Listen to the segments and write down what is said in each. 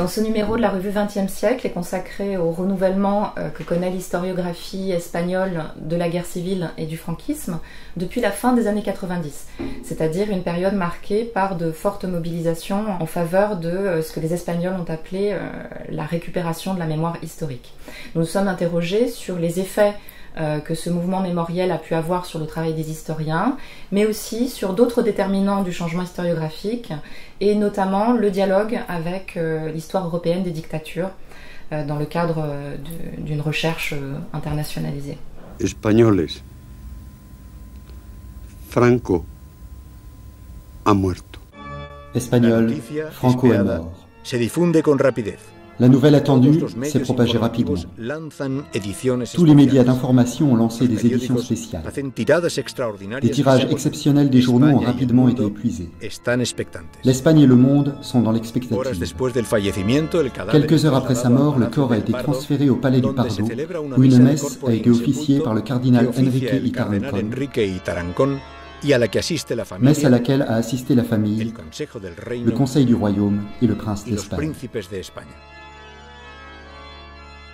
Dans ce numéro de la revue XXe siècle est consacré au renouvellement que connaît l'historiographie espagnole de la guerre civile et du franquisme depuis la fin des années 90, c'est-à-dire une période marquée par de fortes mobilisations en faveur de ce que les Espagnols ont appelé la récupération de la mémoire historique. Nous nous sommes interrogés sur les effets que ce mouvement mémoriel a pu avoir sur le travail des historiens, mais aussi sur d'autres déterminants du changement historiographique, et notamment le dialogue avec l'histoire européenne des dictatures, dans le cadre d'une recherche internationalisée. Espagnoles. Franco ha muerto. Espagnol, Franco est mort. Se difunde con rapidez. La nouvelle attendue s'est propagée rapidement. Tous les médias d'information ont lancé des éditions spéciales. Des tirages exceptionnels des journaux ont rapidement été épuisés. L'Espagne et le monde sont dans l'expectative. Quelques heures après sa mort, le corps a été transféré au palais du Pardo, où une messe a été officiée par le cardinal Enrique Itarancón, messe à laquelle a assisté la famille, le Conseil du Royaume et le prince d'Espagne.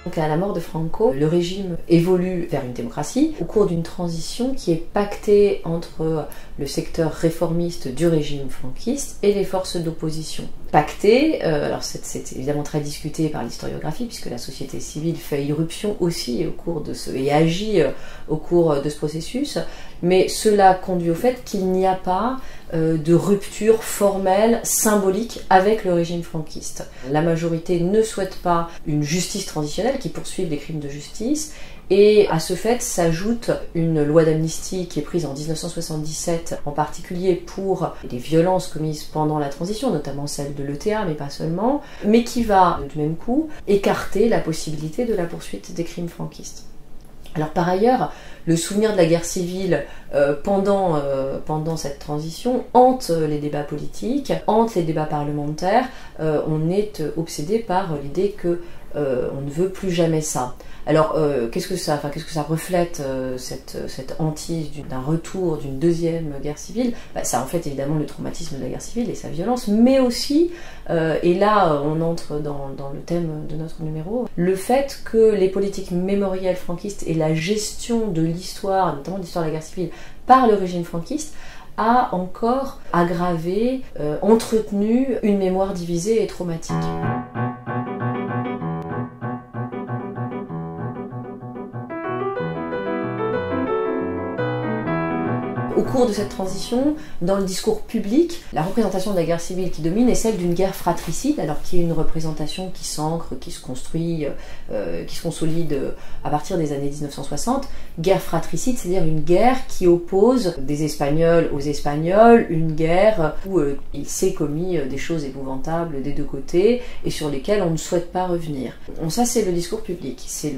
Donc à la mort de Franco, le régime évolue vers une démocratie au cours d'une transition qui est pactée entre le secteur réformiste du régime franquiste et les forces d'opposition. Pactée, alors c'est évidemment très discuté par l'historiographie puisque la société civile fait irruption aussi au cours de et agit au cours de ce processus, mais cela conduit au fait qu'il n'y a pas de rupture formelle, symbolique avec le régime franquiste. La majorité ne souhaite pas une justice transitionnelle qui poursuive les crimes de justice, et à ce fait s'ajoute une loi d'amnistie qui est prise en 1977, en particulier pour les violences commises pendant la transition, notamment celle de l'ETA, mais pas seulement, mais qui va, du même coup, écarter la possibilité de la poursuite des crimes franquistes. Alors par ailleurs, le souvenir de la guerre civile pendant cette transition hante les débats politiques, hante les débats parlementaires. On est obsédé par l'idée que on ne veut plus jamais ça. Alors qu'est-ce que ça reflète, cette hantise d'un retour d'une deuxième guerre civile? Ça reflète évidemment le traumatisme de la guerre civile et sa violence, mais aussi, et là on entre dans le thème de notre numéro, le fait que les politiques mémorielles franquistes et la gestion de l'histoire, notamment de l'histoire de la guerre civile, par le régime franquiste, a encore aggravé, entretenu une mémoire divisée et traumatique. Au cours de cette transition, dans le discours public, la représentation de la guerre civile qui domine est celle d'une guerre fratricide, alors qui est une représentation qui s'ancre, qui se construit, qui se consolide à partir des années 1960. Guerre fratricide, c'est-à-dire une guerre qui oppose des Espagnols aux Espagnols, une guerre où il s'est commis des choses épouvantables des deux côtés et sur lesquelles on ne souhaite pas revenir. Donc ça, c'est le discours public, c'est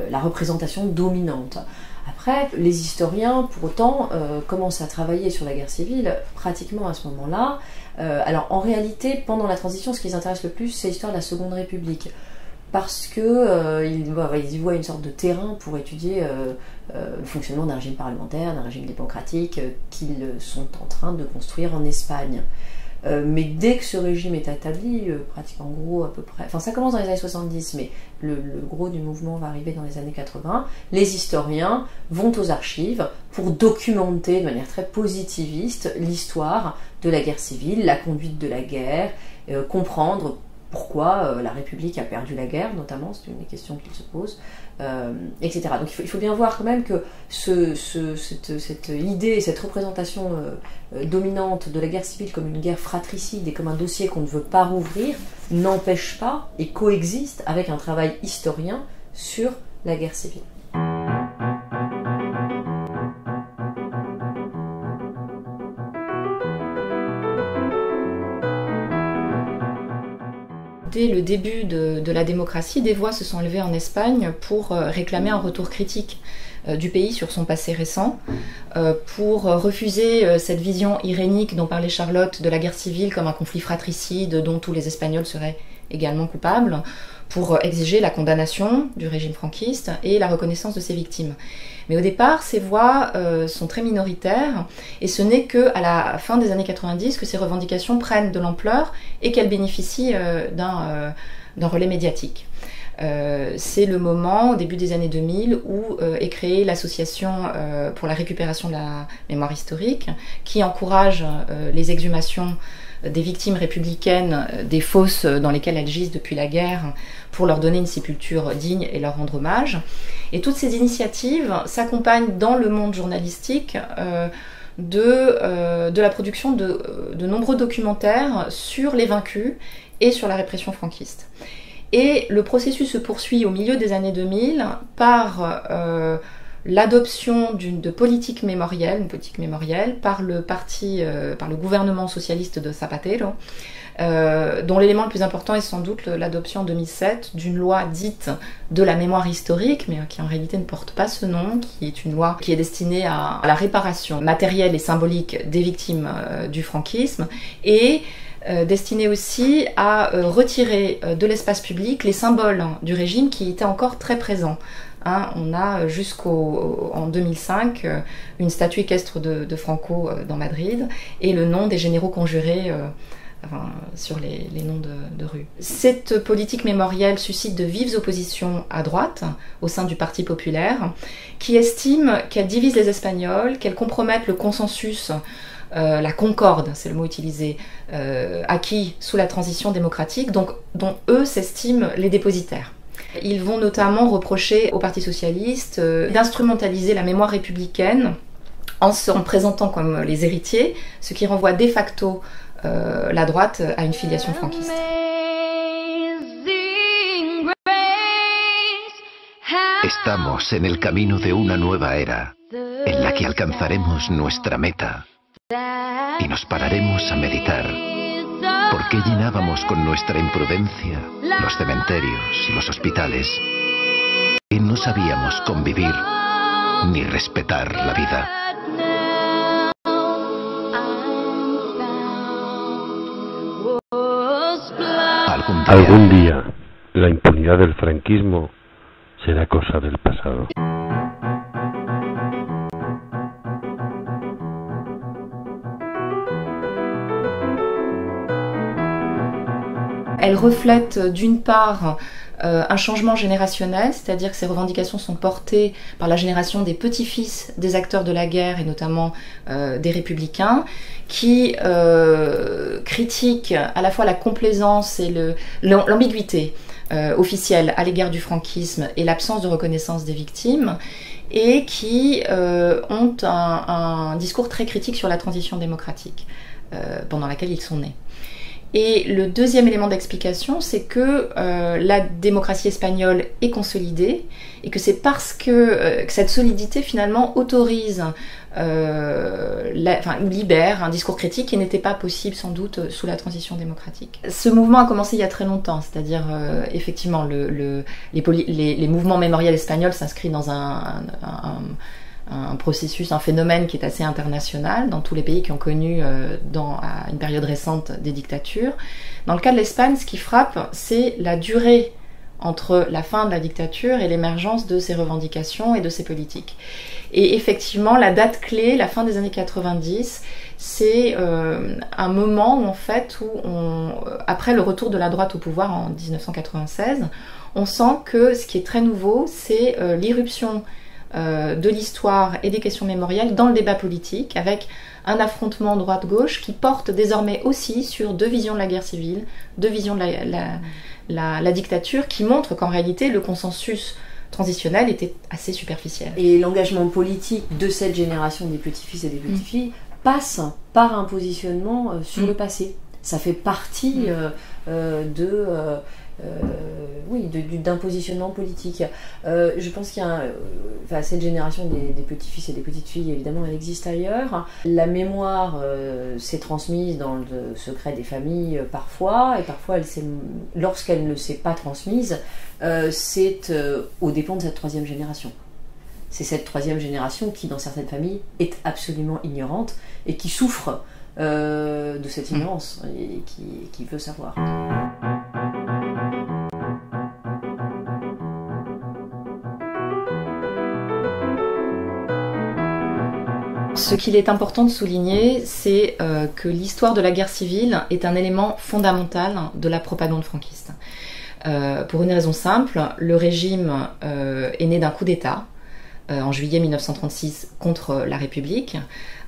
la représentation dominante. Après, les historiens, pour autant, commencent à travailler sur la guerre civile pratiquement à ce moment-là. Alors, en réalité, pendant la transition, ce qui les intéresse le plus, c'est l'histoire de la Seconde République. Parce qu'ils y voient une sorte de terrain pour étudier le fonctionnement d'un régime parlementaire, d'un régime démocratique qu'ils sont en train de construire en Espagne. Mais dès que ce régime est établi, pratiquement en gros à peu près, enfin ça commence dans les années 70, mais le gros du mouvement va arriver dans les années 80, les historiens vont aux archives pour documenter de manière très positiviste l'histoire de la guerre civile, la conduite de la guerre, comprendre pourquoi la République a perdu la guerre, notamment, c'est une des questions qu'ils se posent, etc. Donc il faut bien voir quand même que cette idée, cette représentation dominante de la guerre civile comme une guerre fratricide et comme un dossier qu'on ne veut pas rouvrir n'empêche pas et coexiste avec un travail historien sur la guerre civile. Dès le début de la démocratie, des voix se sont levées en Espagne pour réclamer un retour critique du pays sur son passé récent, pour refuser cette vision irénique dont parlait Charlotte de la guerre civile comme un conflit fratricide dont tous les Espagnols seraient également coupables, pour exiger la condamnation du régime franquiste et la reconnaissance de ses victimes. Mais au départ, ces voix sont très minoritaires et ce n'est qu'à la fin des années 90 que ces revendications prennent de l'ampleur et qu'elles bénéficient d'un relais médiatique. C'est le moment, au début des années 2000, où est créée l'association pour la récupération de la mémoire historique, qui encourage les exhumations des victimes républicaines des fosses dans lesquelles elles gisent depuis la guerre pour leur donner une sépulture digne et leur rendre hommage. Et toutes ces initiatives s'accompagnent dans le monde journalistique de la production de nombreux documentaires sur les vaincus et sur la répression franquiste. Et le processus se poursuit au milieu des années 2000 par l'adoption de politiques mémorielles, une politique mémorielle, par le gouvernement socialiste de Zapatero, dont l'élément le plus important est sans doute l'adoption en 2007 d'une loi dite de la mémoire historique, mais qui en réalité ne porte pas ce nom, qui est une loi qui est destinée à la réparation matérielle et symbolique des victimes du franquisme, et destinée aussi à retirer de l'espace public les symboles du régime qui étaient encore très présents. On a jusqu'en 2005 une statue équestre de Franco dans Madrid et le nom des généraux conjurés sur les noms de rues. Cette politique mémorielle suscite de vives oppositions à droite au sein du Parti populaire qui estime qu'elle divise les Espagnols, qu'elle compromette le consensus, la concorde, c'est le mot utilisé, acquis sous la transition démocratique, donc, dont eux s'estiment les dépositaires. Ils vont notamment reprocher au Parti socialiste d'instrumentaliser la mémoire républicaine en se présentant comme les héritiers, ce qui renvoie de facto la droite à une filiation franquiste. Estamos en el camino de una nueva era, en la que alcanzaremos nuestra meta, y nos pararemos a meditar. ¿Por qué llenábamos con nuestra imprudencia los cementerios y los hospitales? Y no sabíamos convivir ni respetar la vida. Algún día, la impunidad del franquismo será cosa del pasado. Elle reflète d'une part un changement générationnel, c'est-à-dire que ces revendications sont portées par la génération des petits-fils des acteurs de la guerre et notamment des républicains qui critiquent à la fois la complaisance et l'ambiguïté officielle à l'égard du franquisme et l'absence de reconnaissance des victimes et qui ont un discours très critique sur la transition démocratique pendant laquelle ils sont nés. Et le deuxième élément d'explication, c'est que la démocratie espagnole est consolidée et que c'est parce que cette solidité finalement autorise ou libère un discours critique qui n'était pas possible sans doute sous la transition démocratique. Ce mouvement a commencé il y a très longtemps, c'est-à-dire effectivement les mouvements mémoriels espagnols s'inscrivent dans un processus, un phénomène qui est assez international dans tous les pays qui ont connu à une période récente des dictatures. Dans le cas de l'Espagne, ce qui frappe, c'est la durée entre la fin de la dictature et l'émergence de ces revendications et de ces politiques. Et effectivement, la date clé, la fin des années 90, c'est un moment où, en fait, après le retour de la droite au pouvoir en 1996, on sent que ce qui est très nouveau, c'est l'irruption de l'histoire et des questions mémorielles dans le débat politique, avec un affrontement droite-gauche qui porte désormais aussi sur deux visions de la guerre civile, deux visions de la dictature, qui montrent qu'en réalité le consensus transitionnel était assez superficiel. Et l'engagement politique de cette génération des petits-fils et des petites-filles passe par un positionnement sur le passé. Ça fait partie d'un positionnement politique. Je pense qu'il y a cette génération des petits-fils et des petites-filles, évidemment, elle existe ailleurs. La mémoire s'est transmise dans le secret des familles parfois, et parfois, lorsqu'elle ne s'est pas transmise, c'est aux dépens de cette troisième génération. c'est cette troisième génération qui, dans certaines familles, est absolument ignorante et qui souffre de cette ignorance et qui veut savoir. Ce qu'il est important de souligner, c'est que l'histoire de la guerre civile est un élément fondamental de la propagande franquiste. Pour une raison simple, le régime est né d'un coup d'État en juillet 1936 contre la République,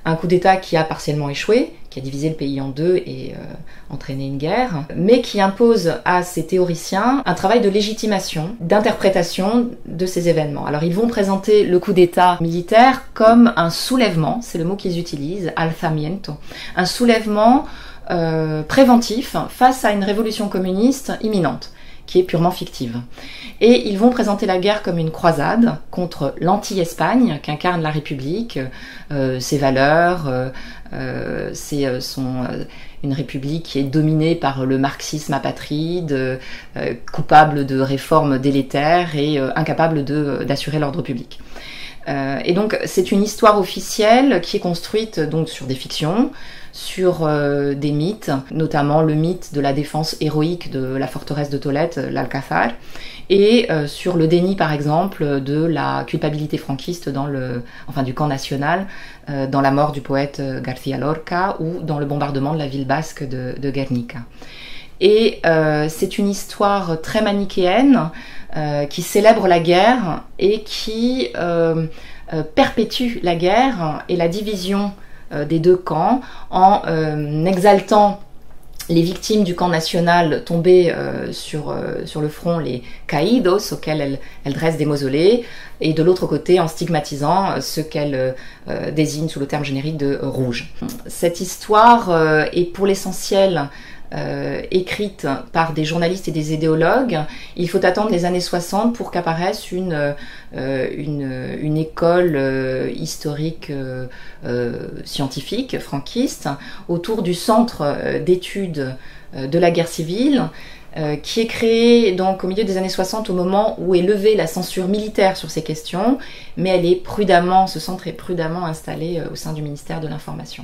un coup d'État qui a partiellement échoué, qui a divisé le pays en deux et entraîné une guerre, mais qui impose à ses théoriciens un travail de légitimation, d'interprétation de ces événements. Alors ils vont présenter le coup d'État militaire comme un soulèvement, c'est le mot qu'ils utilisent, alzamiento, un soulèvement préventif face à une révolution communiste imminente, qui est purement fictive. Et ils vont présenter la guerre comme une croisade contre l'anti-Espagne qu'incarne la République, ses valeurs, une République qui est dominée par le marxisme apatride, coupable de réformes délétères et incapable d'assurer l'ordre public. Et donc c'est une histoire officielle qui est construite donc sur des fictions, sur des mythes, notamment le mythe de la défense héroïque de la forteresse de Tolède, l'Alcázar, et sur le déni par exemple de la culpabilité franquiste du camp national dans la mort du poète García Lorca ou dans le bombardement de la ville basque de Guernica. Et c'est une histoire très manichéenne qui célèbre la guerre et qui perpétue la guerre et la division des deux camps en exaltant les victimes du camp national tombées sur le front, les caídos, auxquels elle dresse des mausolées, et de l'autre côté en stigmatisant ce qu'elle désigne sous le terme générique de rouge. Cette histoire est pour l'essentiel écrite par des journalistes et des idéologues. Il faut attendre les années 60 pour qu'apparaisse une école historique scientifique franquiste autour du centre d'études de la guerre civile, qui est créé donc au milieu des années 60 au moment où est levée la censure militaire sur ces questions, mais ce centre est prudemment installé au sein du ministère de l'Information.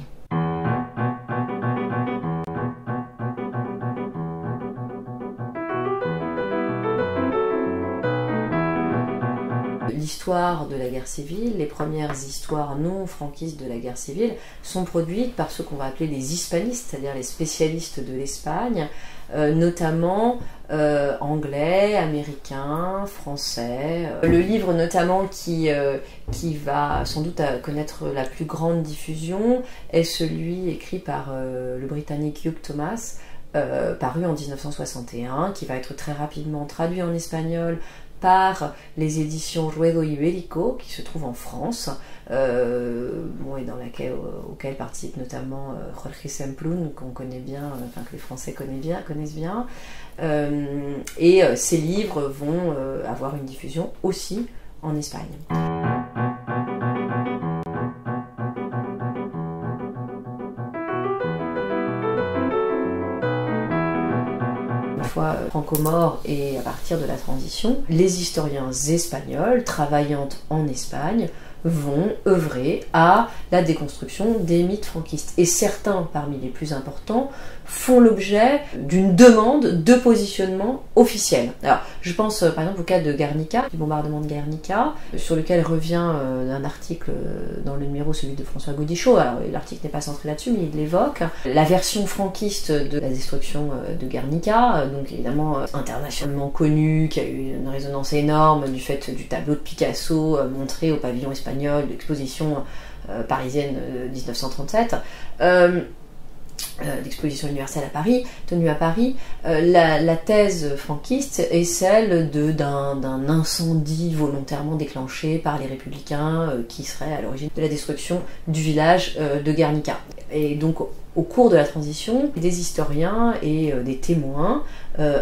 L'histoire de la guerre civile, les premières histoires non franquistes de la guerre civile sont produites par ce qu'on va appeler les hispanistes, c'est-à-dire les spécialistes de l'Espagne, notamment anglais, américains, français. Le livre notamment qui va sans doute connaître la plus grande diffusion est celui écrit par le Britannique Hugh Thomas, paru en 1961, qui va être très rapidement traduit en espagnol par les éditions Ruedo Ibérico, qui se trouvent en France, et auquel participe notamment Jorge Semplún, qu'on connaît bien, que les Français connaissent bien. Et ces livres vont avoir une diffusion aussi en Espagne. Franco mort et à partir de la transition, les historiens espagnols travaillant en Espagne vont œuvrer à la déconstruction des mythes franquistes. Et certains, parmi les plus importants, font l'objet d'une demande de positionnement officiel. Alors, je pense par exemple au cas de Guernica, du bombardement de Guernica, sur lequel revient un article dans le numéro, celui de François Gaudichaud. Alors, l'article n'est pas centré là-dessus, mais il l'évoque. La version franquiste de la destruction de Guernica, donc évidemment internationalement connue, qui a eu une résonance énorme du fait du tableau de Picasso montré au pavillon espagnol de l'exposition parisienne 1937. L'exposition universelle à Paris, tenue à Paris, la thèse franquiste est celle d'un incendie volontairement déclenché par les républicains qui serait à l'origine de la destruction du village de Guernica. Et donc au cours de la transition, des historiens et des témoins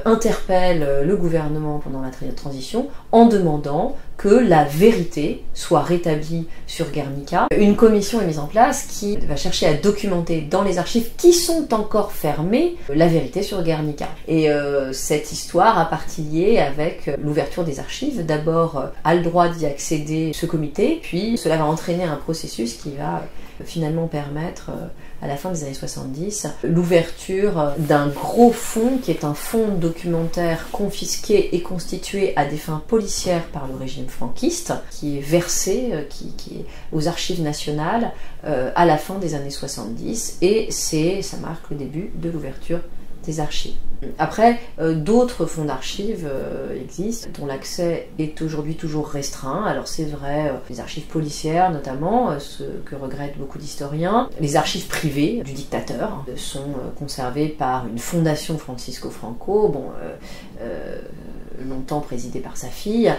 interpellent le gouvernement pendant la transition en demandant que la vérité soit rétablie sur Guernica. Une commission est mise en place qui va chercher à documenter dans les archives qui sont encore fermées la vérité sur Guernica. Et cette histoire a partie liée avec l'ouverture des archives. D'abord, a le droit d'y accéder ce comité, puis cela va entraîner un processus qui va finalement permettre, à la fin des années 70, l'ouverture d'un gros fonds qui est un fonds documentaire confisqué et constitué à des fins policières par le régime franquiste, qui est versé qui est aux archives nationales à la fin des années 70, et ça marque le début de l'ouverture des archives. Après, d'autres fonds d'archives existent, dont l'accès est aujourd'hui toujours restreint. Alors c'est vrai, les archives policières notamment, ce que regrettent beaucoup d'historiens. Les archives privées du dictateur sont conservées par une fondation Francisco Franco, longtemps présidée par sa fille.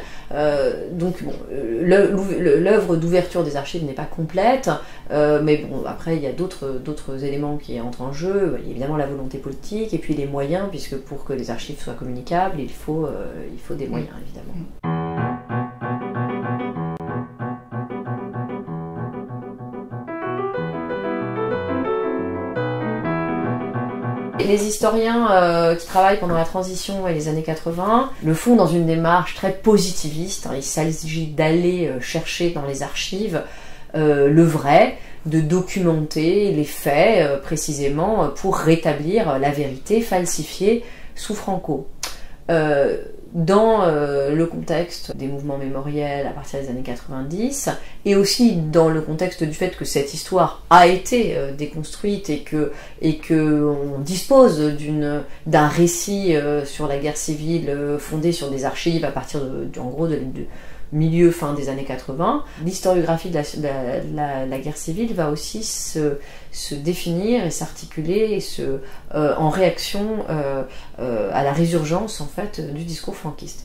Donc bon, l'œuvre d'ouverture des archives n'est pas complète, mais bon, après il y a d'autres éléments qui entrent en jeu. Il y a évidemment la volonté politique et puis les moyens, puisque pour que les archives soient communicables, il faut des moyens, évidemment. Les historiens qui travaillent pendant la transition et les années 80 le font dans une démarche très positiviste. Il s'agit d'aller chercher dans les archives le vrai, de documenter les faits précisément pour rétablir la vérité falsifiée sous Franco. Dans le contexte des mouvements mémoriels à partir des années 90, et aussi dans le contexte du fait que cette histoire a été déconstruite et que on dispose d'un récit sur la guerre civile fondé sur des archives à partir en gros de milieu-fin des années 80, l'historiographie de la guerre civile va aussi se définir et s'articuler en réaction à la résurgence en fait du discours franquiste.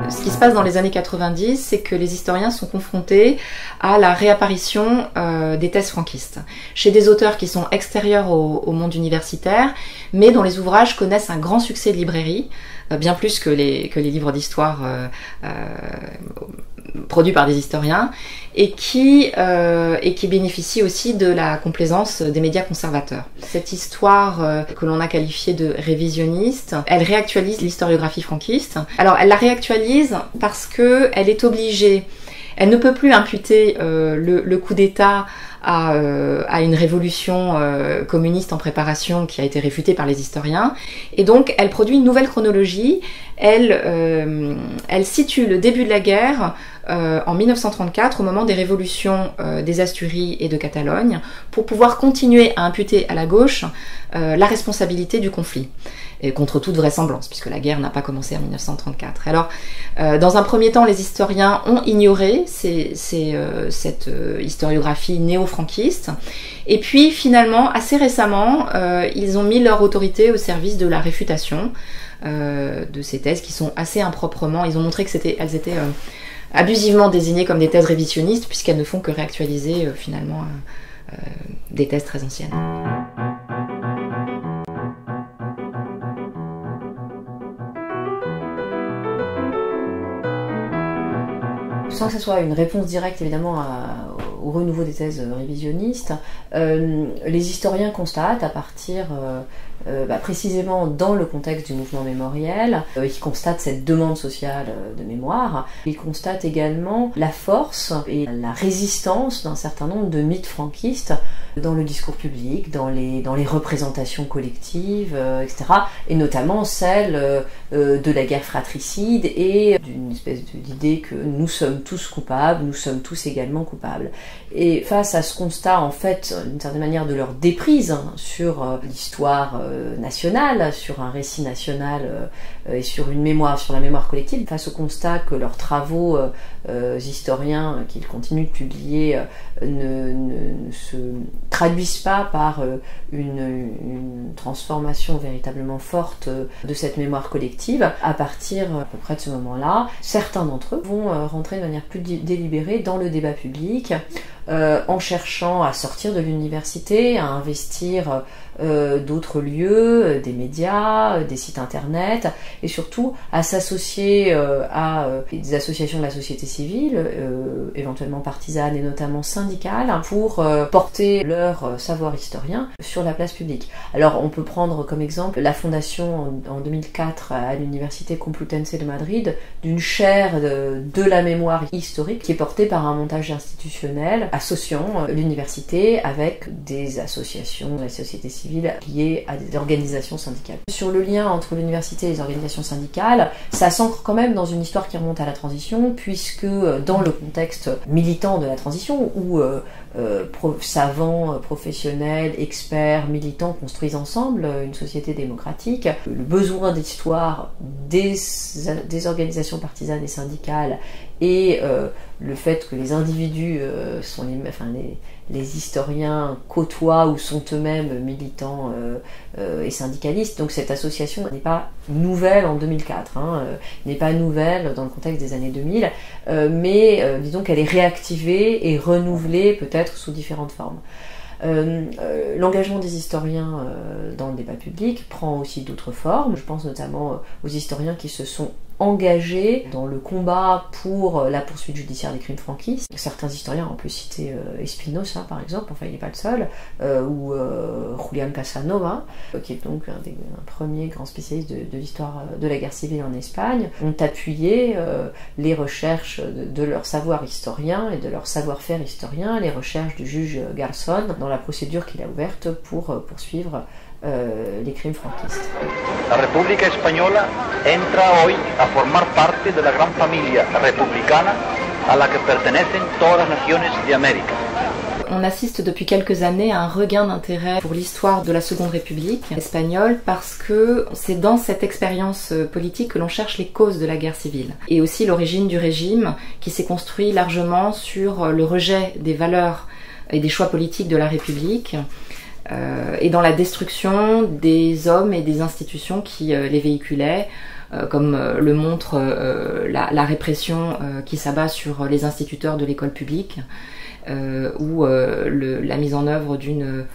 Ce qui se passe dans les années 90, c'est que les historiens sont confrontés à la réapparition des thèses franquistes, chez des auteurs qui sont extérieurs au monde universitaire, mais dont les ouvrages connaissent un grand succès de librairie, bien plus que les livres d'histoire produits par des historiens, et qui bénéficient aussi de la complaisance des médias conservateurs. Cette histoire que l'on a qualifiée de révisionniste, elle réactualise l'historiographie franquiste. Alors elle la réactualise parce que elle est obligée, elle ne peut plus imputer le coup d'État à une révolution communiste en préparation qui a été réfutée par les historiens, et donc elle produit une nouvelle chronologie. Elle situe le début de la guerre en 1934, au moment des révolutions des Asturies et de Catalogne, pour pouvoir continuer à imputer à la gauche la responsabilité du conflit, et contre toute vraisemblance, puisque la guerre n'a pas commencé en 1934. Alors, dans un premier temps, les historiens ont ignoré cette historiographie néo-franquiste, et puis finalement, assez récemment, ils ont mis leur autorité au service de la réfutation de ces thèses qui sont assez improprement, ils ont montré que elles étaient abusivement désignées comme des thèses révisionnistes, puisqu'elles ne font que réactualiser finalement des thèses très anciennes. Sans que ce soit une réponse directe évidemment au renouveau des thèses révisionnistes, les historiens constatent à partir précisément dans le contexte du mouvement mémoriel, qui constate cette demande sociale de mémoire, ils constatent également la force et la résistance d'un certain nombre de mythes franquistes dans le discours public, dans les représentations collectives, etc. Et notamment celle de la guerre fratricide et d'une espèce d'idée que nous sommes tous coupables, nous sommes tous également coupables. Et face à ce constat, en fait, d'une certaine manière, de leur déprise sur l'histoire nationale, sur un récit national et sur la mémoire collective, face au constat que leurs travaux historiens qu'ils continuent de publier ne se traduisent pas par une transformation véritablement forte de cette mémoire collective. À partir à peu près de ce moment-là, certains d'entre eux vont rentrer de manière plus délibérée dans le débat public, en cherchant à sortir de l'université, à investir d'autres lieux, des médias, des sites internet, et surtout à s'associer à des associations de la société civile, éventuellement partisanes et notamment syndicales, pour porter leur savoir historien sur la place publique. Alors on peut prendre comme exemple la fondation en 2004 à l'université Complutense de Madrid d'une chaire de la mémoire historique qui est portée par un montage institutionnel associant l'université avec des associations de la société civile liées à des organisations syndicales. Sur le lien entre l'université et les organisations syndicales, ça s'ancre quand même dans une histoire qui remonte à la transition, puisque dans le contexte militant de la transition, où savants, professionnels, experts, militants construisent ensemble une société démocratique, le besoin d'histoire des organisations partisanes et syndicales et le fait que les individus sont les historiens côtoient ou sont eux-mêmes militants et syndicalistes. Donc cette association n'est pas nouvelle en 2004, n'est pas nouvelle dans le contexte des années 2000, mais disons qu'elle est réactivée et renouvelée peut-être sous différentes formes. L'engagement des historiens dans le débat public prend aussi d'autres formes. Je pense notamment aux historiens qui se sont engagés dans le combat pour la poursuite judiciaire des crimes franquistes. Certains historiens ont pu citer Espinosa par exemple, enfin il n'est pas le seul, ou Julián Casanova, qui est donc un premier grand spécialiste de l'histoire de la guerre civile en Espagne, ont appuyé les recherches de leur savoir historien et de leur savoir-faire historien, les recherches du juge Garzón dans la procédure qu'il a ouverte pour poursuivre les crimes franquistes. La República Española entra hoy a formar parte de la gran familia republicana a la que pertenecen todas las naciones de América. On assiste depuis quelques années à un regain d'intérêt pour l'histoire de la Seconde République espagnole parce que c'est dans cette expérience politique que l'on cherche les causes de la guerre civile et aussi l'origine du régime qui s'est construit largement sur le rejet des valeurs et des choix politiques de la République et dans la destruction des hommes et des institutions qui les véhiculaient, comme le montre la répression qui s'abat sur les instituteurs de l'école publique, ou la mise en œuvre d'une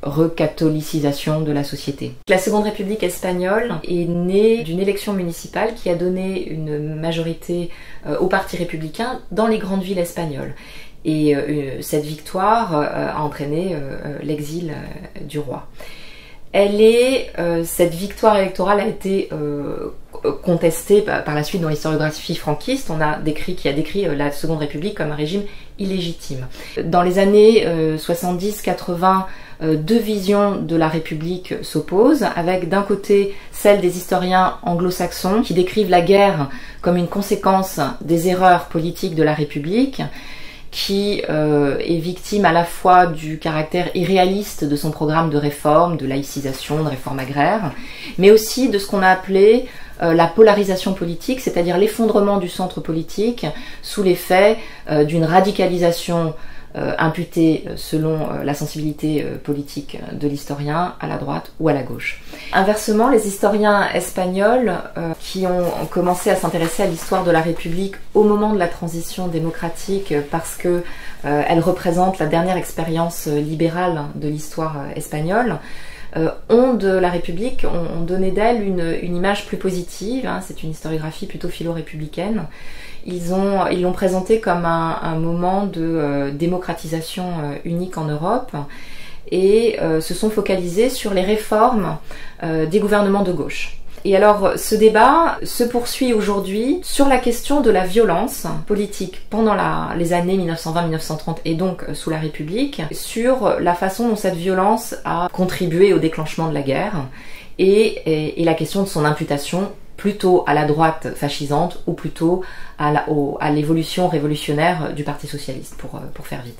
recatholicisation de la société. La Seconde République espagnole est née d'une élection municipale qui a donné une majorité au Parti républicain dans les grandes villes espagnoles. Et cette victoire a entraîné l'exil du roi. Cette victoire électorale a été contestée par la suite dans l'historiographie franquiste. On a décrit la Seconde République comme un régime illégitime. Dans les années 70-80, deux visions de la République s'opposent, avec d'un côté celle des historiens anglo-saxons qui décrivent la guerre comme une conséquence des erreurs politiques de la République, qui est victime à la fois du caractère irréaliste de son programme de réforme, de laïcisation, de réforme agraire, mais aussi de ce qu'on a appelé la polarisation politique, c'est-à-dire l'effondrement du centre politique sous l'effet d'une radicalisation imputée selon la sensibilité politique de l'historien à la droite ou à la gauche. Inversement, les historiens espagnols qui ont commencé à s'intéresser à l'histoire de la République au moment de la transition démocratique parce que elle représente la dernière expérience libérale de l'histoire espagnole, ont de la République, ont donné d'elle une image plus positive, c'est une historiographie plutôt philo-républicaine. Ils l'ont présenté comme un moment de démocratisation unique en Europe et se sont focalisés sur les réformes des gouvernements de gauche. Et alors, ce débat se poursuit aujourd'hui sur la question de la violence politique pendant les années 1920-1930 et donc sous la République, sur la façon dont cette violence a contribué au déclenchement de la guerre et la question de son imputation plutôt à la droite fascisante ou plutôt à l'évolution révolutionnaire du Parti socialiste, pour faire vite.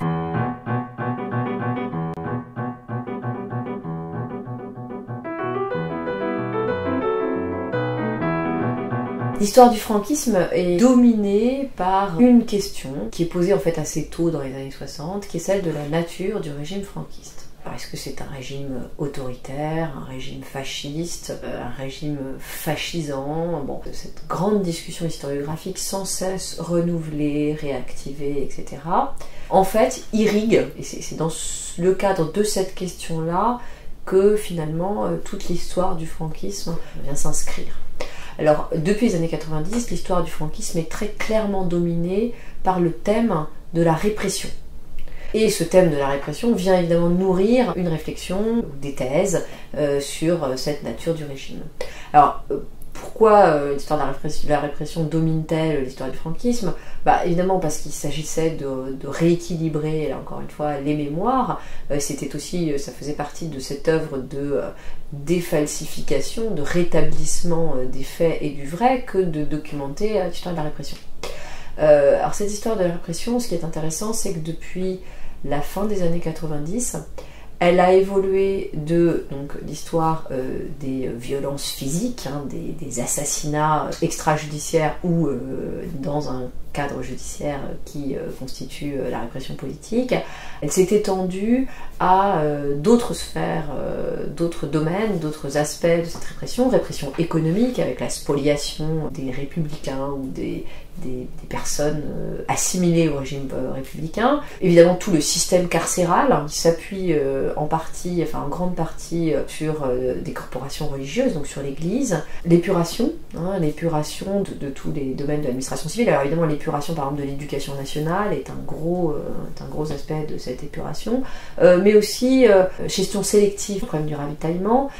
L'histoire du franquisme est dominée par une question qui est posée en fait assez tôt dans les années 60, qui est celle de la nature du régime franquiste. Alors, est-ce que c'est un régime autoritaire, un régime fasciste, un régime fascisant? Bon, cette grande discussion historiographique sans cesse renouvelée, réactivée, etc. En fait, irrigue, et c'est dans le cadre de cette question-là que finalement toute l'histoire du franquisme vient s'inscrire. Alors, depuis les années 90, l'histoire du franquisme est très clairement dominée par le thème de la répression. Et ce thème de la répression vient évidemment nourrir une réflexion ou des thèses sur cette nature du régime. Alors, pourquoi l'histoire de la répression domine-t-elle l'histoire du franquisme? Évidemment parce qu'il s'agissait de rééquilibrer, là encore une fois, les mémoires. C'était aussi, ça faisait partie de cette œuvre de défalsification, de rétablissement des faits et du vrai que de documenter l'histoire de la répression. Alors cette histoire de la répression, ce qui est intéressant, c'est que depuis la fin des années 90, elle a évolué de l'histoire des violences physiques, des assassinats extrajudiciaires ou dans un cadre judiciaire qui constitue la répression politique. Elle s'est étendue à d'autres sphères, d'autres domaines, d'autres aspects de cette répression économique avec la spoliation des républicains ou des personnes assimilées au régime républicain. Évidemment tout le système carcéral qui s'appuie en grande partie sur des corporations religieuses, donc sur l'Église. L'épuration de tous les domaines de l'administration civile. Alors évidemment l'épuration par exemple de l'éducation nationale est un gros aspect de cette épuration, mais aussi gestion sélective, le problème du ravitaillement,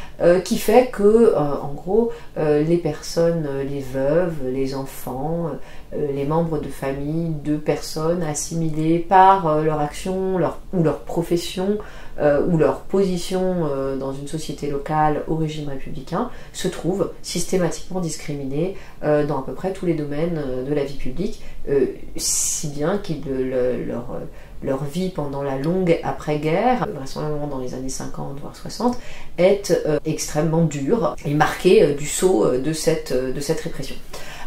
qui fait que en gros les personnes, les veuves, les enfants, les membres de famille de personnes assimilées par leur action ou leur profession ou leur position dans une société locale au régime républicain se trouvent systématiquement discriminées dans à peu près tous les domaines de la vie publique, si bien qu'ils leur vie pendant la longue après-guerre, vraisemblablement dans les années 50 voire 60, est extrêmement dure et marquée du sceau de cette répression.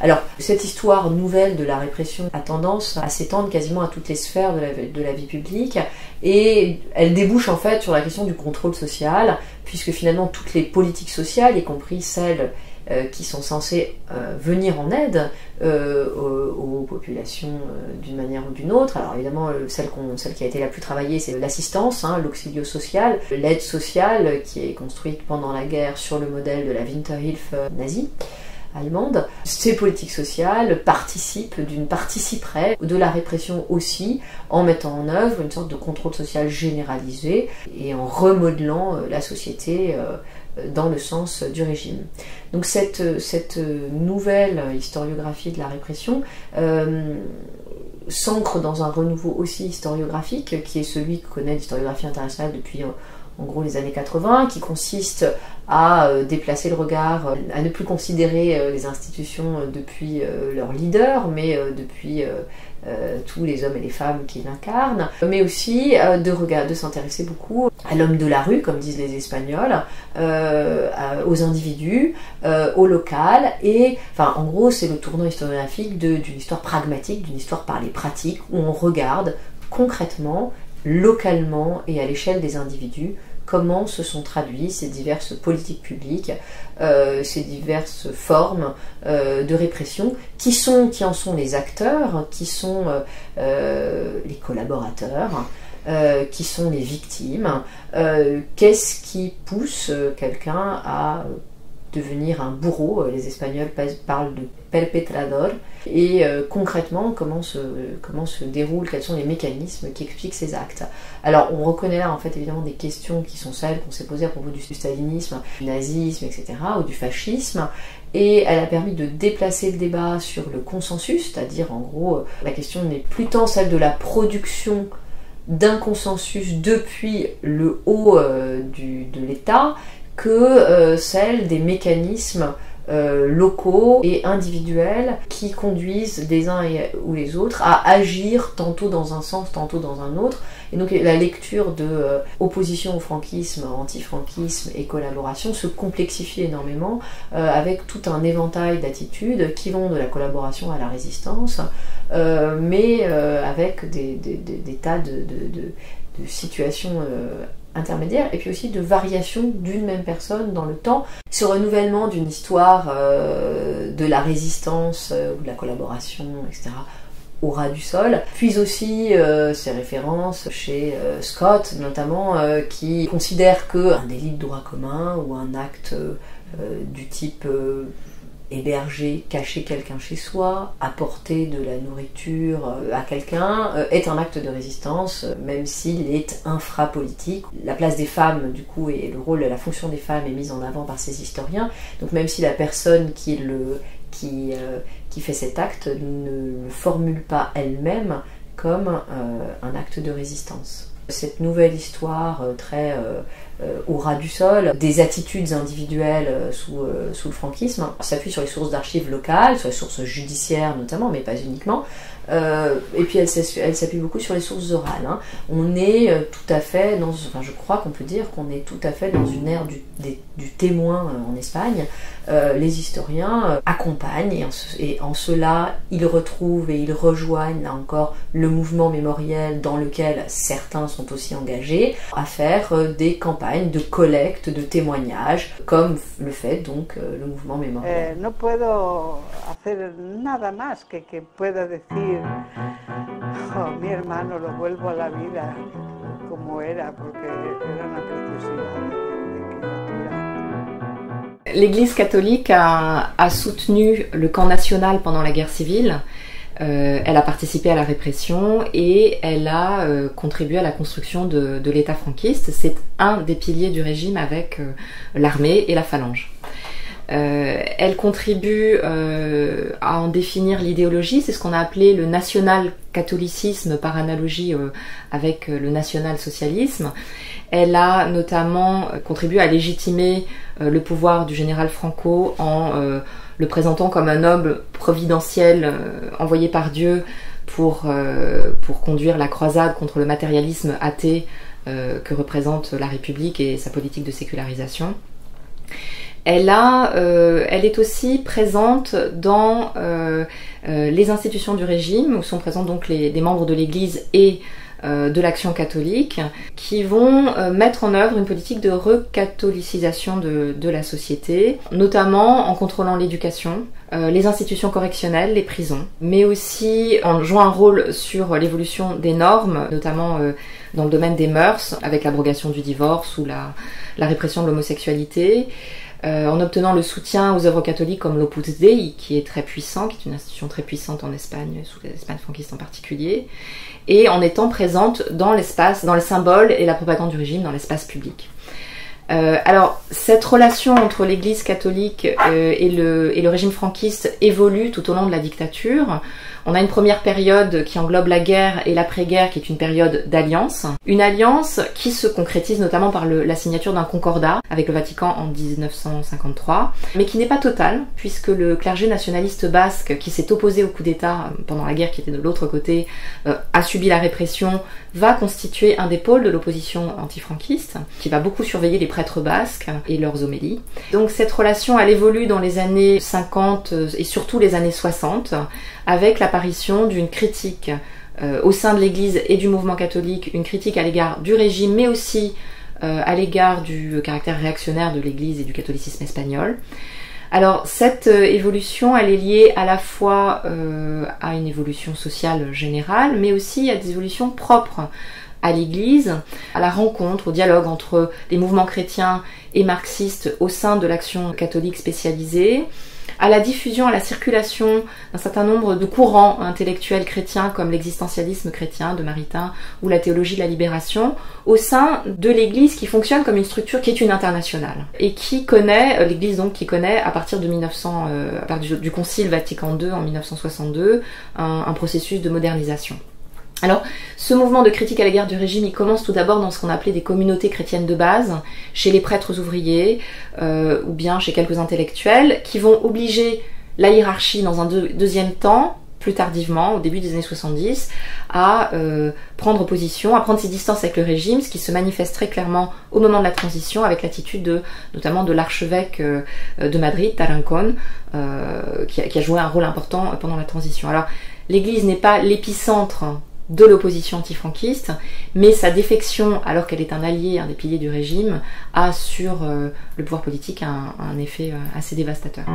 Alors, cette histoire nouvelle de la répression a tendance à s'étendre quasiment à toutes les sphères de la vie publique, et elle débouche en fait sur la question du contrôle social, puisque finalement toutes les politiques sociales, y compris celles qui sont censées venir en aide aux populations d'une manière ou d'une autre. Alors évidemment, celle qui a été la plus travaillée, c'est l'assistance, l'auxilio social, l'aide sociale qui est construite pendant la guerre sur le modèle de la Winterhilfe nazie allemande. Ces politiques sociales participeraient de la répression aussi, en mettant en œuvre une sorte de contrôle social généralisé et en remodelant la société dans le sens du régime. Donc cette nouvelle historiographie de la répression s'ancre dans un renouveau aussi historiographique qui est celui que connaît l'historiographie internationale depuis en gros les années 80, qui consiste à déplacer le regard, à ne plus considérer les institutions depuis leurs leaders, mais depuis tous les hommes et les femmes qui l'incarnent, mais aussi de s'intéresser beaucoup à l'homme de la rue, comme disent les Espagnols, aux individus, au local, et en gros c'est le tournant historiographique d'une histoire pragmatique, d'une histoire par les pratiques, où on regarde concrètement, localement et à l'échelle des individus, comment se sont traduites ces diverses politiques publiques, ces diverses formes de répression, qui en sont les acteurs, qui sont les collaborateurs, qui sont les victimes, qu'est-ce qui pousse quelqu'un à devenir un bourreau. Les Espagnols parlent de perpetrador, et concrètement comment se déroulent, quels sont les mécanismes qui expliquent ces actes. Alors on reconnaît là en fait évidemment des questions qui sont celles qu'on s'est posées à propos du stalinisme, du nazisme, etc., ou du fascisme, et elle a permis de déplacer le débat sur le consensus, c'est-à-dire en gros la question n'est plus tant celle de la production d'un consensus depuis le haut de l'État que celle des mécanismes locaux et individuels qui conduisent les uns ou les autres à agir tantôt dans un sens, tantôt dans un autre. Et donc la lecture de opposition au franquisme, anti-franquisme et collaboration se complexifie énormément avec tout un éventail d'attitudes qui vont de la collaboration à la résistance, mais avec des tas de situations intermédiaires et puis aussi de variations d'une même personne dans le temps. Ce renouvellement d'une histoire de la résistance ou de la collaboration, etc., au ras du sol, puis aussi ces références chez Scott notamment, qui considère qu'un délit de droit commun ou un acte du type héberger, cacher quelqu'un chez soi, apporter de la nourriture à quelqu'un, est un acte de résistance, même s'il est infrapolitique. La place des femmes, du coup, et le rôle et la fonction des femmes est mise en avant par ces historiens, donc même si la personne qui fait cet acte ne le formule pas elle-même comme un acte de résistance. Cette nouvelle histoire très au ras du sol, des attitudes individuelles sous le franquisme, s'appuie sur les sources d'archives locales, sur les sources judiciaires notamment, mais pas uniquement, et puis elle s'appuie beaucoup sur les sources orales. Hein. On est tout à fait je crois qu'on peut dire qu'on est tout à fait dans une ère du témoin en Espagne. Les historiens accompagnent et en cela ils retrouvent et ils rejoignent là encore le mouvement mémoriel dans lequel certains sont aussi engagés à faire des campagnes de collecte de témoignages comme le fait donc le mouvement mémoriel. No puedo hacer nada más que pueda decir mi hermano lo vuelvo a la vida como era porque era una preciosidad. L'Église catholique a soutenu le camp national pendant la guerre civile, elle a participé à la répression et elle a contribué à la construction de l'État franquiste. C'est un des piliers du régime avec l'armée et la phalange. Elle contribue à en définir l'idéologie, c'est ce qu'on a appelé le national-catholicisme par analogie avec le national-socialisme. Elle a notamment contribué à légitimer le pouvoir du général Franco en le présentant comme un homme providentiel envoyé par Dieu pour conduire la croisade contre le matérialisme athée que représente la République et sa politique de sécularisation. Elle est aussi présente dans les institutions du régime, où sont présents donc des membres de l'Église et de l'Action catholique, qui vont mettre en œuvre une politique de recatholicisation de la société, notamment en contrôlant l'éducation, les institutions correctionnelles, les prisons, mais aussi en jouant un rôle sur l'évolution des normes, notamment dans le domaine des mœurs, avec l'abrogation du divorce ou la répression de l'homosexualité, en obtenant le soutien aux œuvres catholiques comme l'Opus Dei, qui est très puissant, qui est une institution très puissante en Espagne, sous l'Espagne franquiste en particulier, et en étant présente dans l'espace, dans les symboles et la propagande du régime dans l'espace public. Alors, cette relation entre l'Église catholique et le régime franquiste évolue tout au long de la dictature. On a une première période qui englobe la guerre et l'après-guerre, qui est une période d'alliance. Une alliance qui se concrétise notamment par la signature d'un concordat avec le Vatican en 1953, mais qui n'est pas totale, puisque le clergé nationaliste basque, qui s'est opposé au coup d'État pendant la guerre, qui était de l'autre côté, a subi la répression, va constituer un des pôles de l'opposition antifranquiste, qui va beaucoup surveiller les prêtres basques et leurs homélies. Donc cette relation, elle évolue dans les années 50 et surtout les années 60, avec l'apparition d'une critique au sein de l'Église et du mouvement catholique, une critique à l'égard du régime, mais aussi à l'égard du caractère réactionnaire de l'Église et du catholicisme espagnol. Alors cette évolution, elle est liée à la fois à une évolution sociale générale, mais aussi à des évolutions propres à l'Église, à la rencontre, au dialogue entre les mouvements chrétiens et marxistes au sein de l'action catholique spécialisée, à la diffusion, à la circulation d'un certain nombre de courants intellectuels chrétiens comme l'existentialisme chrétien de Maritain ou la théologie de la libération au sein de l'Église qui fonctionne comme une structure qui est une internationale et qui connaît, l'Église donc qui connaît à partir de à partir du Concile Vatican II en 1962 un processus de modernisation. Alors, ce mouvement de critique à l'égard du régime, il commence tout d'abord dans ce qu'on appelait des communautés chrétiennes de base, chez les prêtres ouvriers, ou bien chez quelques intellectuels, qui vont obliger la hiérarchie dans un deuxième temps, plus tardivement, au début des années 70, à prendre position, à prendre ses distances avec le régime, ce qui se manifeste très clairement au moment de la transition, avec l'attitude notamment de l'archevêque de Madrid, Tarancón, qui a joué un rôle important pendant la transition. Alors, l'Église n'est pas l'épicentre de l'opposition antifranquiste, mais sa défection, alors qu'elle est un allié, un des piliers du régime, a sur le pouvoir politique un effet assez dévastateur.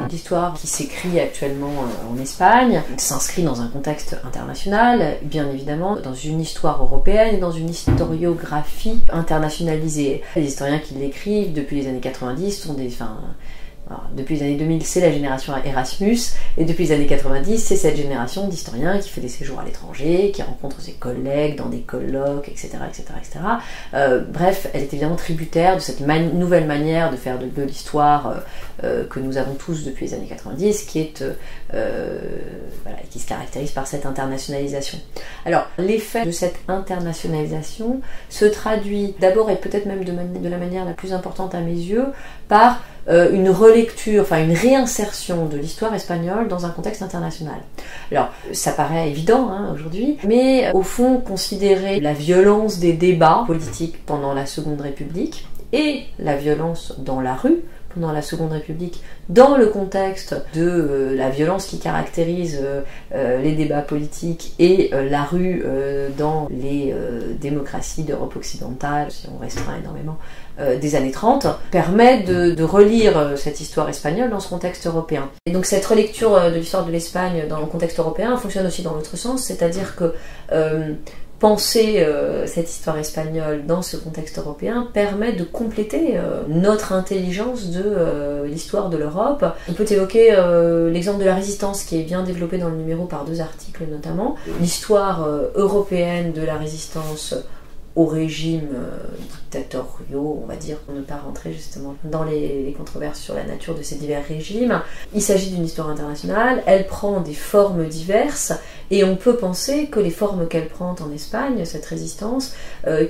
L'histoire qui s'écrit actuellement en Espagne s'inscrit dans un contexte international, bien évidemment, dans une histoire européenne et dans une historiographie internationalisée. Les historiens qui l'écrivent depuis les années 90 sont depuis les années 2000, c'est la génération Erasmus, et depuis les années 90, c'est cette génération d'historiens qui fait des séjours à l'étranger, qui rencontre ses collègues dans des colloques, etc. Bref, elle est évidemment tributaire de cette nouvelle manière de faire de l'histoire que nous avons tous depuis les années 90, qui se caractérise par cette internationalisation. Alors, l'effet de cette internationalisation se traduit d'abord, et peut-être même de la manière la plus importante à mes yeux, par une relecture, une réinsertion de l'histoire espagnole dans un contexte international. Alors, ça paraît évident aujourd'hui, mais au fond, considérer la violence des débats politiques pendant la Seconde République et la violence dans la rue pendant la Seconde République, dans le contexte de la violence qui caractérise les débats politiques et la rue dans les démocraties d'Europe occidentale, si on restreint énormément, des années 30, permet de relire cette histoire espagnole dans ce contexte européen. Et donc cette relecture de l'histoire de l'Espagne dans le contexte européen fonctionne aussi dans l'autre sens, c'est-à-dire que penser cette histoire espagnole dans ce contexte européen permet de compléter notre intelligence de l'histoire de l'Europe. On peut évoquer l'exemple de la résistance qui est bien développé dans le numéro par 2 articles notamment. L'histoire européenne de la résistance aux régimes dictatoriaux, on va dire, pour ne pas rentrer justement dans les controverses sur la nature de ces divers régimes. Il s'agit d'une histoire internationale, elle prend des formes diverses, et on peut penser que les formes qu'elle prend en Espagne, cette résistance, dont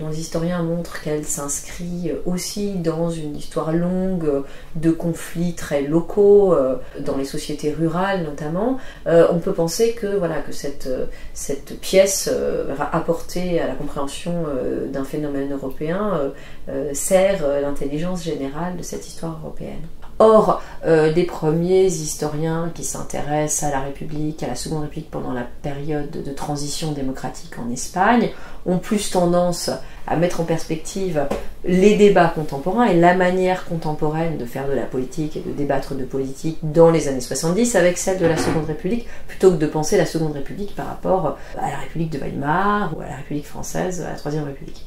les historiens montrent qu'elle s'inscrit aussi dans une histoire longue de conflits très locaux, dans les sociétés rurales notamment, on peut penser que cette pièce apportée à la compréhension d'un phénomène européen sert l'intelligence générale de cette histoire européenne. Or, des premiers historiens qui s'intéressent à la République, à la Seconde République pendant la période de transition démocratique en Espagne, ont plus tendance à mettre en perspective les débats contemporains et la manière contemporaine de faire de la politique et de débattre de politique dans les années 70 avec celle de la Seconde République, plutôt que de penser la Seconde République par rapport à la République de Weimar ou à la République française, à la Troisième République.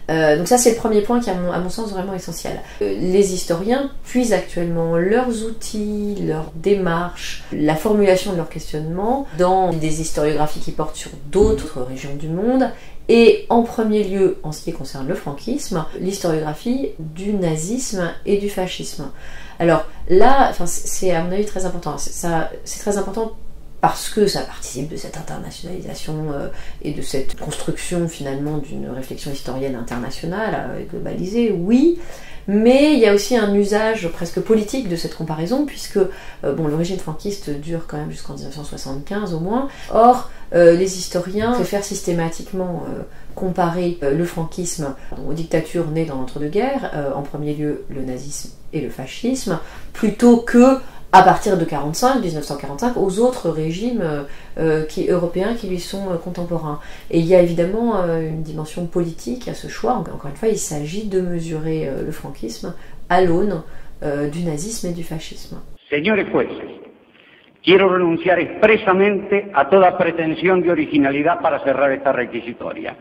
Donc ça c'est le premier point qui est à mon sens vraiment essentiel. Les historiens puisent actuellement leurs outils, leurs démarches, la formulation de leurs questionnements dans des historiographies qui portent sur d'autres régions du monde et en premier lieu, en ce qui concerne le franquisme, l'historiographie du nazisme et du fascisme. Alors là, c'est à mon avis très important. C'est très important parce que ça participe de cette internationalisation et de cette construction finalement d'une réflexion historienne internationale globalisée, oui, mais il y a aussi un usage presque politique de cette comparaison, puisque le régime franquiste dure quand même jusqu'en 1975 au moins. Or, les historiens préfèrent systématiquement comparer le franquisme aux dictatures nées dans l'entre-deux-guerres, en premier lieu le nazisme et le fascisme, plutôt que à partir de 1945, aux autres régimes européens qui lui sont contemporains. Et il y a évidemment une dimension politique à ce choix. Encore une fois, il s'agit de mesurer le franquisme à l'aune du nazisme et du fascisme. Señores jueces, quiero renunciar expresamente a toda pretensión de originalidad para cerrar esta requisitoria.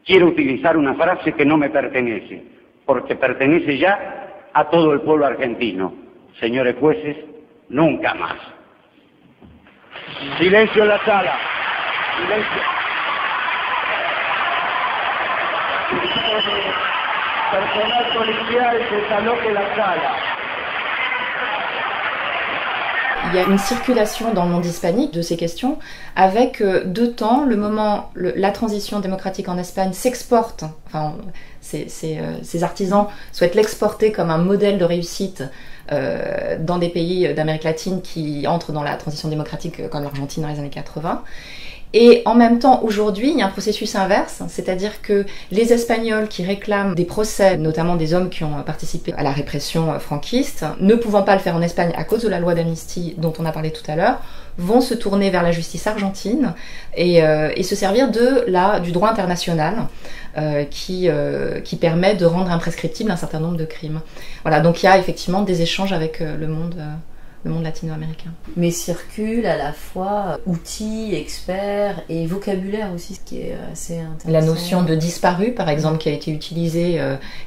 Quiero utilizar una frase que no me pertenece, porque pertenece ya a todo el pueblo argentino. Señores jueces, nunca más. Silencio en la sala. Silencio. Personal policial desaloje la sala. Il y a une circulation dans le monde hispanique de ces questions, avec deux temps, le moment, la transition démocratique en Espagne s'exporte, enfin, ces artisans souhaitent l'exporter comme un modèle de réussite dans des pays d'Amérique latine qui entrent dans la transition démocratique comme l'Argentine dans les années 80. Et en même temps, aujourd'hui, il y a un processus inverse, c'est-à-dire que les Espagnols qui réclament des procès, notamment des hommes qui ont participé à la répression franquiste, ne pouvant pas le faire en Espagne à cause de la loi d'amnistie dont on a parlé tout à l'heure, vont se tourner vers la justice argentine et se servir du droit international qui permet de rendre imprescriptible un certain nombre de crimes. Voilà, donc il y a effectivement des échanges avec le monde latino-américain. Mais circulent à la fois outils, experts et vocabulaire aussi, ce qui est assez intéressant. La notion de disparu, par exemple, qui a été utilisée,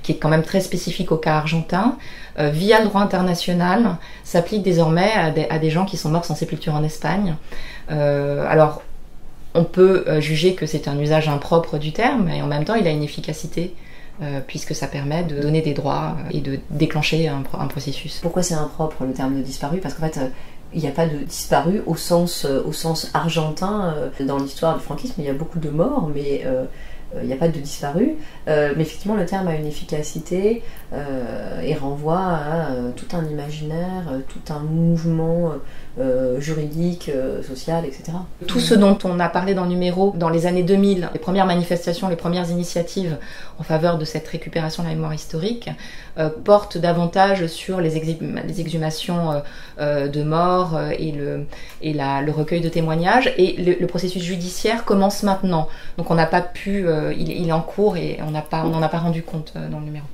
qui est quand même très spécifique au cas argentin, via le droit international, s'applique désormais à des gens qui sont morts sans sépulture en Espagne. Alors, on peut juger que c'est un usage impropre du terme, et en même temps, il a une efficacité. Puisque ça permet de donner des droits et de déclencher un processus. Pourquoi c'est impropre le terme de disparu ? Parce qu'en fait, il n'y a pas de disparu au sens argentin dans l'histoire du franquisme. Il y a beaucoup de morts, mais il n'y a pas de disparu. Mais effectivement, le terme a une efficacité et renvoie à tout un imaginaire, tout un mouvement juridique, social, etc. Tout ce dont on a parlé dans le numéro, dans les années 2000, les premières manifestations, les premières initiatives en faveur de cette récupération de la mémoire historique, portent davantage sur les exhumations de morts et le recueil de témoignages. Et le processus judiciaire commence maintenant. Donc on n'a pas pu, il est en cours et on n'en a pas rendu compte dans le numéro.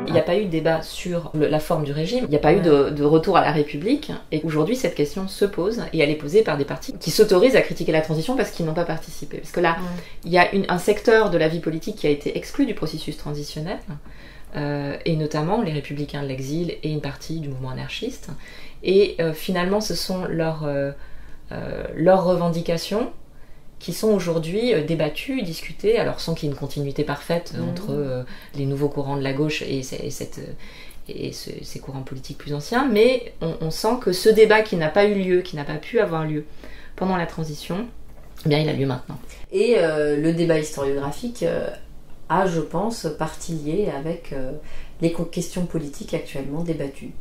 Il n'y a pas eu de débat sur la forme du régime, il n'y a pas eu de retour à la République, et aujourd'hui cette question se pose, et elle est posée par des partis qui s'autorisent à critiquer la transition parce qu'ils n'ont pas participé. Parce que là, il y a un secteur de la vie politique qui a été exclu du processus transitionnel, et notamment les républicains de l'exil et une partie du mouvement anarchiste, et finalement ce sont leurs revendications qui sont aujourd'hui débattues, discutées, alors sans qu'il y ait une continuité parfaite entre les nouveaux courants de la gauche et ces courants politiques plus anciens, mais on sent que ce débat qui n'a pas eu lieu, qui n'a pas pu avoir lieu pendant la transition, eh bien il a lieu maintenant. Et le débat historiographique a, je pense, partie liée avec les questions politiques actuellement débattues.